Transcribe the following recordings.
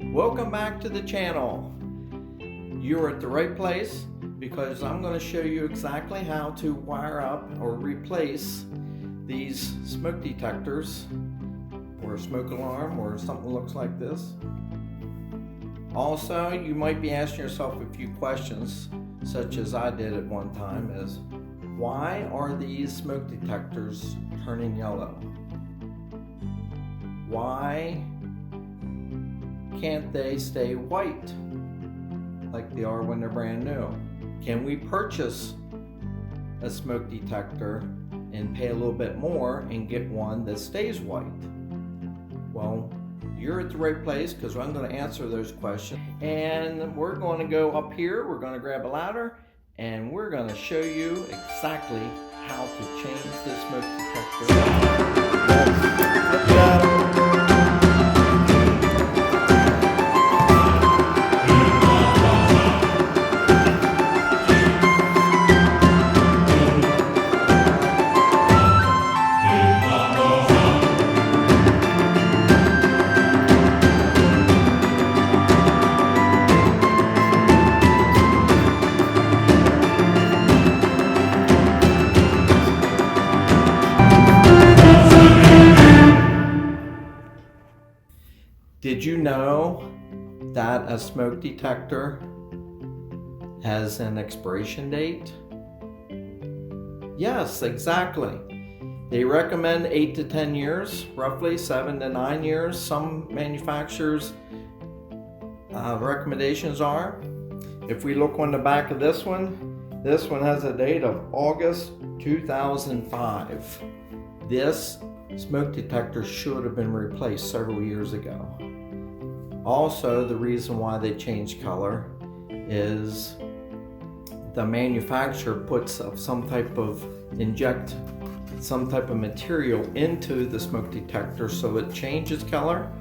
Welcome back to the channel. You're at the right place because I'm going to show you exactly how to wire up or replace these smoke detectors or a smoke alarm or something that looks like this. Also, you might be asking yourself a few questions, such as I did at one time, is why are these smoke detectors turning yellow? Why can't they stay white like they are when they're brand new? Can we purchase a smoke detector and pay a little bit more and get one that stays white? Well, you're at the right place because I'm going to answer those questions. And we're going to go up here, we're going to grab a ladder, and we're going to show you exactly how to change this smoke detector. Let's flip that. Did you know that a smoke detector has an expiration date? Yes, exactly. They recommend 8 to 10 years, roughly 7 to 9 years. Some manufacturers' recommendations are. If we look on the back of this one has a date of August 2005. This smoke detector should have been replaced several years ago. Also, the reason why they changed color is the manufacturer puts inject some type of material into the smoke detector so it changes color,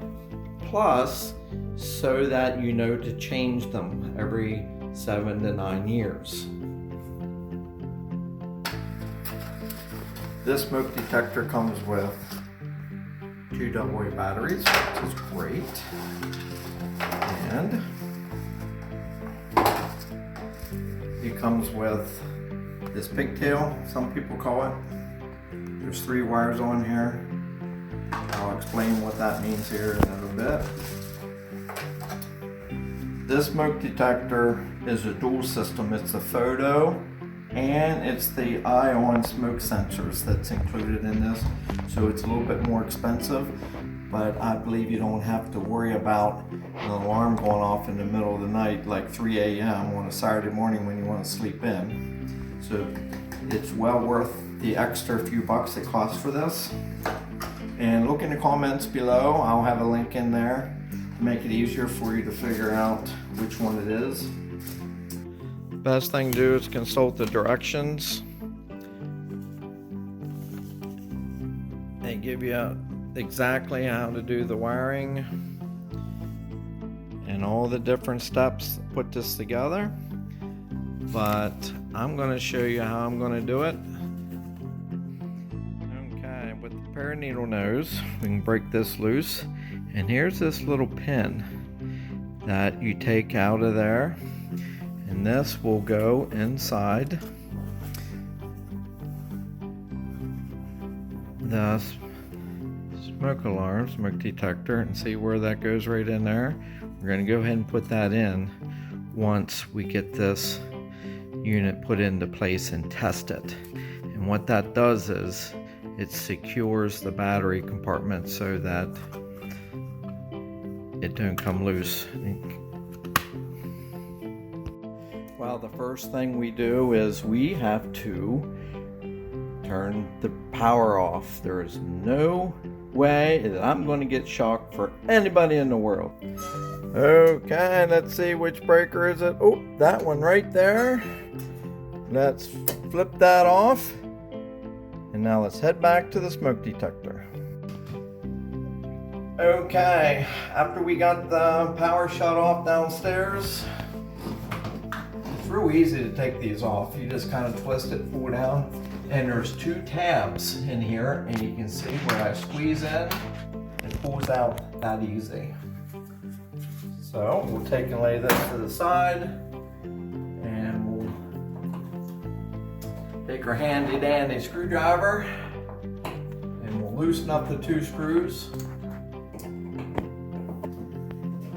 plus so that you know to change them every 7 to 9 years. This smoke detector comes with 2 AA batteries, which is great. And it comes with this pigtail, some people call it. There's 3 wires on here. I'll explain what that means here in a little bit. This smoke detector is a dual system. It's a photo and it's the ion smoke sensors that's included in this. So it's a little bit more expensive, but I believe you don't have to worry about an alarm going off in the middle of the night like 3 a.m. on a Saturday morning when you want to sleep in. So it's well worth the extra few bucks it costs for this. And look in the comments below, I'll have a link in there to make it easier for you to figure out which one it is. Best thing to do is consult the directions. They give you exactly how to do the wiring and all the different steps to put this together, but I'm going to show you how I'm going to do it. Okay, with the pair of needle nose, we can break this loose, and here's this little pin that you take out of there, and this will go inside the smoke detector, and see where that goes right in there. We're going to go ahead and put that in once we get this unit put into place and test it. And what that does is it secures the battery compartment so that it don't come loose. Well, the first thing we do is we have to turn the power off. There is no way that I'm going to get shocked for anybody in the world. Okay, let's see, which breaker is it? Oh, that one right there. Let's flip that off. And now let's head back to the smoke detector. Okay, after we got the power shut off downstairs, it's real easy to take these off. You just kind of twist it, pull down, and there's 2 tabs in here, and you can see where I squeeze in, it pulls out that easy. So we'll take and lay this to the side, and we'll take our handy dandy screwdriver and we'll loosen up the 2 screws.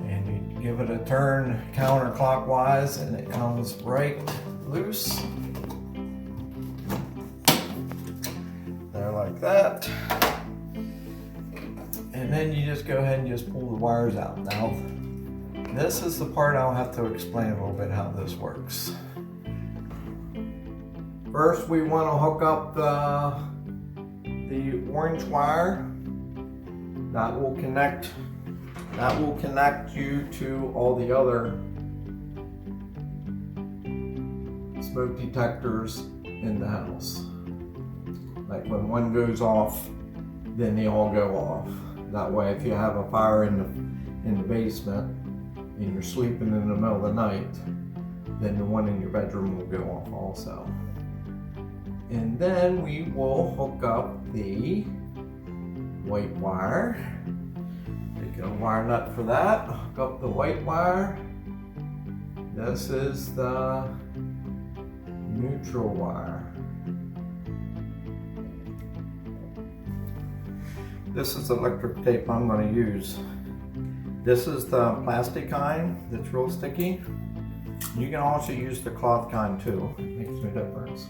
And you give it a turn counterclockwise and it comes right loose. There, like that. And then you just go ahead and just pull the wires out. Now, this is the part I'll have to explain a little bit how this works. First, we want to hook up the orange wire. That will connect you to all the other smoke detectors in the house. Like when one goes off, then they all go off. That way, if you have a fire in the basement and you're sleeping in the middle of the night, then the one in your bedroom will go off also. And then we will hook up the white wire. Take a wire nut for that. Hook up the white wire. This is the neutral wire. This is the electric tape I'm going to use. This is the plastic kind that's real sticky. You can also use the cloth kind too. It makes no difference.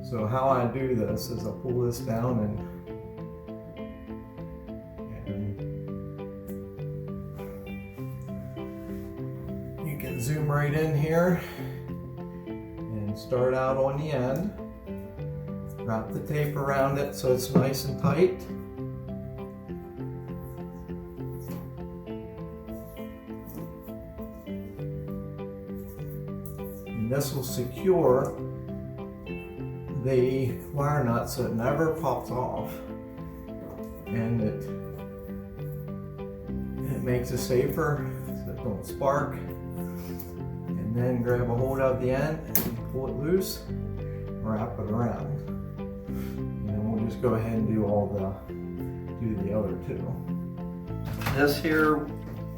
So how I do this is I pull this down and you can zoom right in here and start out on the end. Wrap the tape around it so it's nice and tight. And this will secure the wire nut so it never pops off, and it makes it safer so it don't spark. And then grab a hold of the end and pull it loose, wrap it around, and then we'll just go ahead and do the other 2.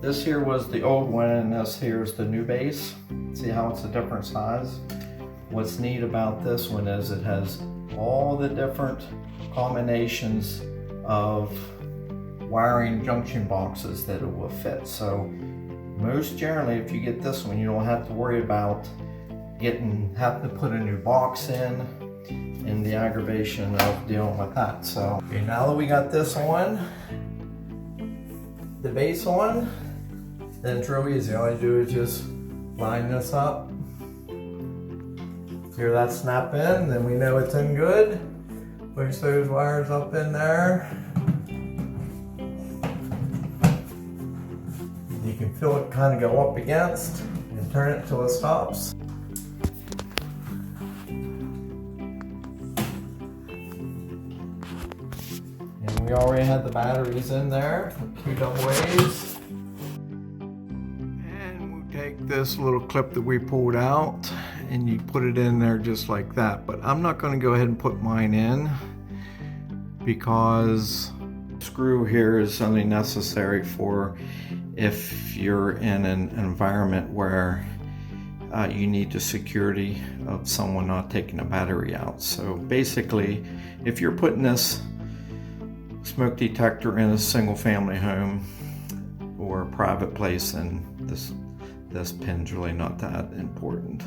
This here was the old one, and this here is the new base. See how it's a different size? What's neat about this one is it has all the different combinations of wiring junction boxes that it will fit. So most generally, if you get this one, you don't have to worry about having to put a new box in and the aggravation of dealing with that. So okay, now that we got this on, the base on, then it's real easy. All you do is just line this up. Hear that snap in, then we know it's in good. Push those wires up in there. You can feel it kind of go up against and turn it till it stops. And we already had the batteries in there, 2 double A's. And we'll take this little clip that we pulled out and you put it in there just like that. But I'm not going to go ahead and put mine in because the screw here is only necessary for if you're in an environment where you need the security of someone not taking a battery out. So basically, if you're putting this smoke detector in a single family home or a private place, then this pin's really not that important.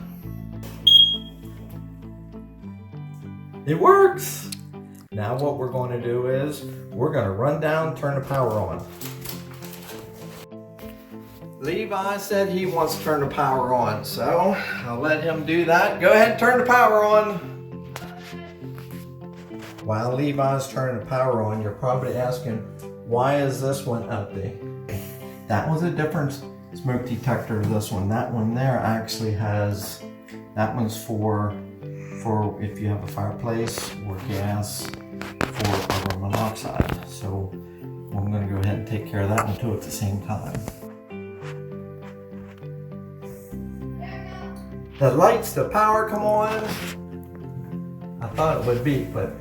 It works! Now what we're going to do is we're going to run down, turn the power on. Levi said he wants to turn the power on, so I'll let him do that. Go ahead and turn the power on. While Levi's turning the power on, you're probably asking, why is this one empty? That was a different smoke detector, this one. That one there actually has, that one's for if you have a fireplace or gas or carbon monoxide. So I'm going to go ahead and take care of that one too at the same time. The lights, the power come on. I thought it would be, but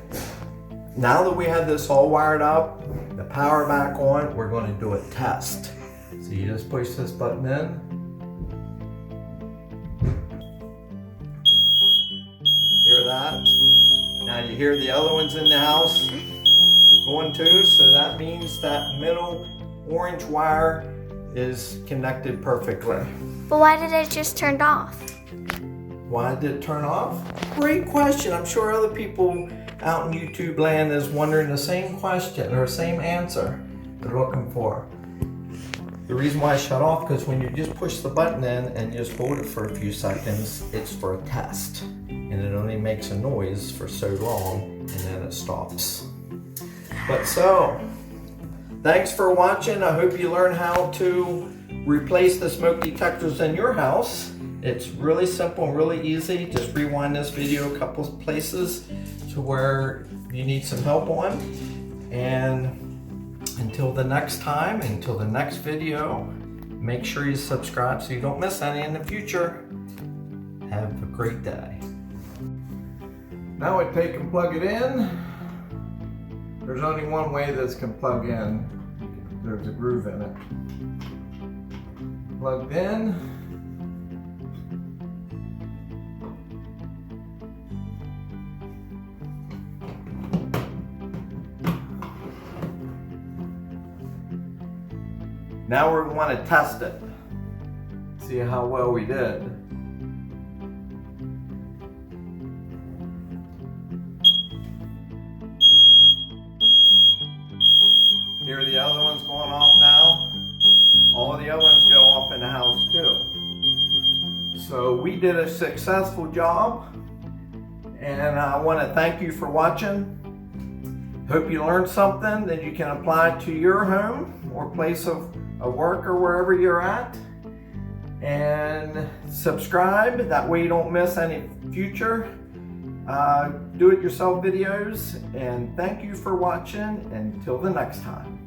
now that we have this all wired up, the power back on, we're going to do a test. See So you just push this button in. Hear that? Now you hear the other ones in the house going too, so that means that middle orange wire is connected perfectly. But why did it just turn off? Why did it turn off? Great question. I'm sure other people out in YouTube land is wondering the same question or same answer they're looking for. The reason why it shut off, because when you just push the button in and you just hold it for a few seconds, it's for a test. And it only makes a noise for so long and then it stops. But so, thanks for watching. I hope you learn how to replace the smoke detectors in your house. It's really simple and really easy. Just rewind this video a couple of places to where you need some help on. And until the next time, until the next video, make sure you subscribe so you don't miss any in the future. Have a great day. Now we take and plug it in. There's only one way this can plug in. There's a groove in it. Plugged in. Now we want to test it. See how well we did. Here the other one's going off now. All the other ones go off in the house too. So we did a successful job, and I want to thank you for watching. Hope you learned something that you can apply to your home or place of work or wherever you're at. And subscribe, that way you don't miss any future do-it-yourself videos. And thank you for watching until the next time.